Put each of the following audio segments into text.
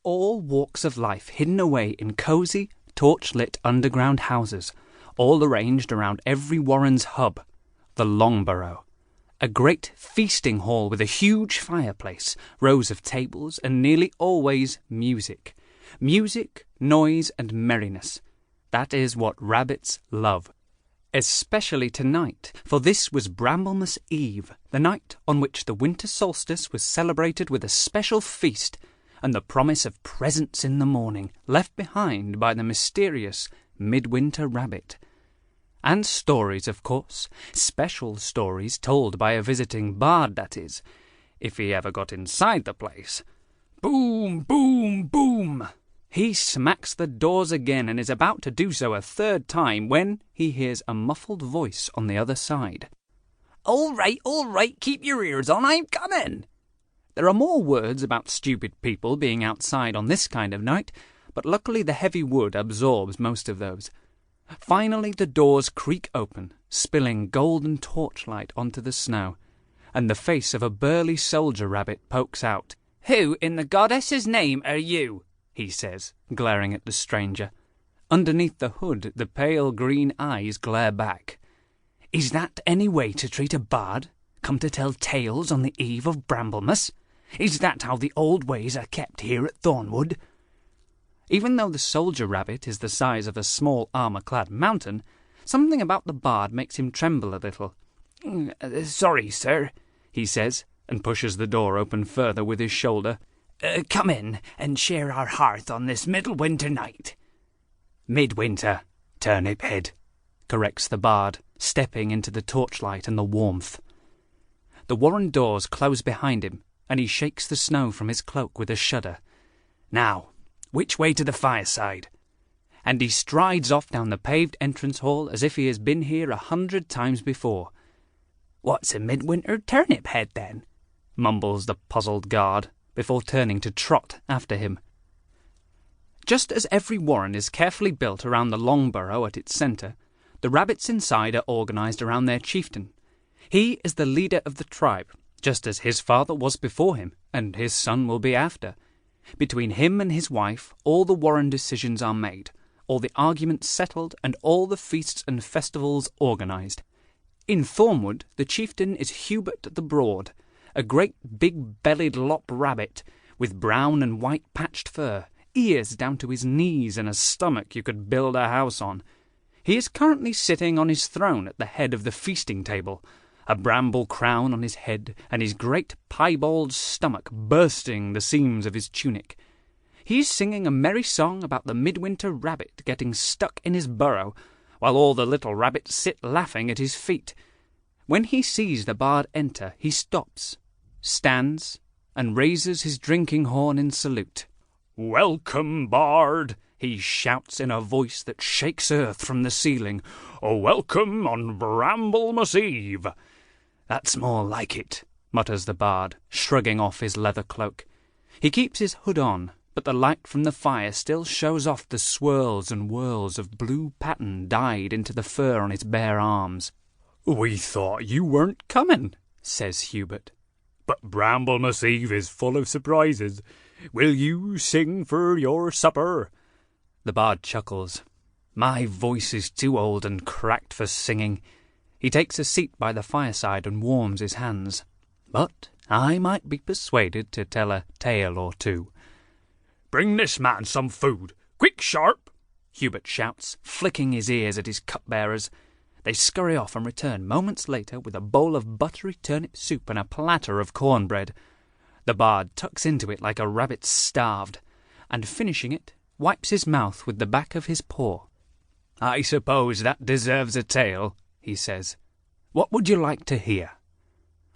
All walks of life hidden away in cosy, torch-lit underground houses, all arranged around every warren's hub, the Longbarrow. A great feasting hall with a huge fireplace, rows of tables, and nearly always music. Music, noise, and merriness. That is what rabbits love. Especially tonight, for this was Bramblemas Eve, the night on which the winter solstice was celebrated with a special feast, and the promise of presents in the morning, left behind by the mysterious midwinter rabbit. And stories, of course, special stories told by a visiting bard, that is, if he ever got inside the place. Boom, boom, boom! He smacks the doors again and is about to do so a third time when he hears a muffled voice on the other side. All right, keep your ears on, I'm coming!" There are more words about stupid people being outside on this kind of night, but luckily the heavy wood absorbs most of those. Finally the doors creak open, spilling golden torchlight onto the snow, and the face of a burly soldier rabbit pokes out. "Who in the goddess's name are you?" he says, glaring at the stranger. Underneath the hood, the pale green eyes glare back. "Is that any way to treat a bard, come to tell tales on the eve of Bramblemas? Is that how the old ways are kept here at Thornwood?" Even though the soldier rabbit is the size of a small armour-clad mountain, something about the bard makes him tremble a little. "Sorry, sir," he says, and pushes the door open further with his shoulder. "Come in and share our hearth on this midwinter night." "Midwinter, turnip head," corrects the bard, stepping into the torchlight and the warmth. The warren doors close behind him, and he shakes the snow from his cloak with a shudder. "Now, which way to the fireside?" And he strides off down the paved entrance hall as if he has been here 100 times before. "What's a midwinter turnip head, then?" mumbles the puzzled guard, before turning to trot after him. Just as every warren is carefully built around the Longbarrow at its centre, the rabbits inside are organised around their chieftain. He is the leader of the tribe, just as his father was before him, and his son will be after. Between him and his wife, all the warren decisions are made, all the arguments settled, and all the feasts and festivals organised. In Thornwood, the chieftain is Hubert the Broad, a great big-bellied lop rabbit, with brown and white patched fur, ears down to his knees, and a stomach you could build a house on. He is currently sitting on his throne at the head of the feasting table, a bramble crown on his head, and his great piebald stomach bursting the seams of his tunic. He is singing a merry song about the midwinter rabbit getting stuck in his burrow, while all the little rabbits sit laughing at his feet. When he sees the bard enter, he stops, stands, and raises his drinking horn in salute. "Welcome, bard!" he shouts in a voice that shakes earth from the ceiling. "Welcome on Bramblemas Eve!" "That's more like it," mutters the bard, shrugging off his leather cloak. He keeps his hood on, but the light from the fire still shows off the swirls and whirls of blue pattern dyed into the fur on his bare arms. "We thought you weren't coming," says Hubert. "But Bramblemas Eve is full of surprises. Will you sing for your supper?" The bard chuckles. "My voice is too old and cracked for singing." He takes a seat by the fireside and warms his hands. "But I might be persuaded to tell a tale or two." "Bring this man some food. Quick, sharp!" Hubert shouts, flicking his ears at his cupbearers. They scurry off and return moments later with a bowl of buttery turnip soup and a platter of cornbread. The bard tucks into it like a rabbit starved, and finishing it, wipes his mouth with the back of his paw. "I suppose that deserves a tale," he says. "What would you like to hear?"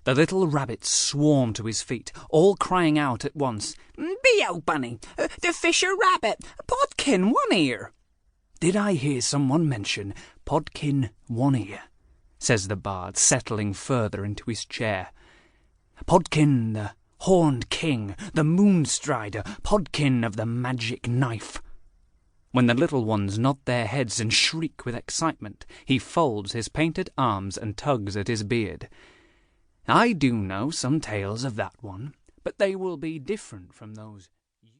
The little rabbits swarm to his feet, all crying out at once. "Be-o, Bunny! The Fisher Rabbit! Podkin One Ear!" "Did I hear someone mention Podkin One Ear?" says the bard, settling further into his chair. "Podkin the Horned King, the Moonstrider, Podkin of the Magic Knife." When the little ones nod their heads and shriek with excitement, he folds his painted arms and tugs at his beard. "I do know some tales of that one, but they will be different from those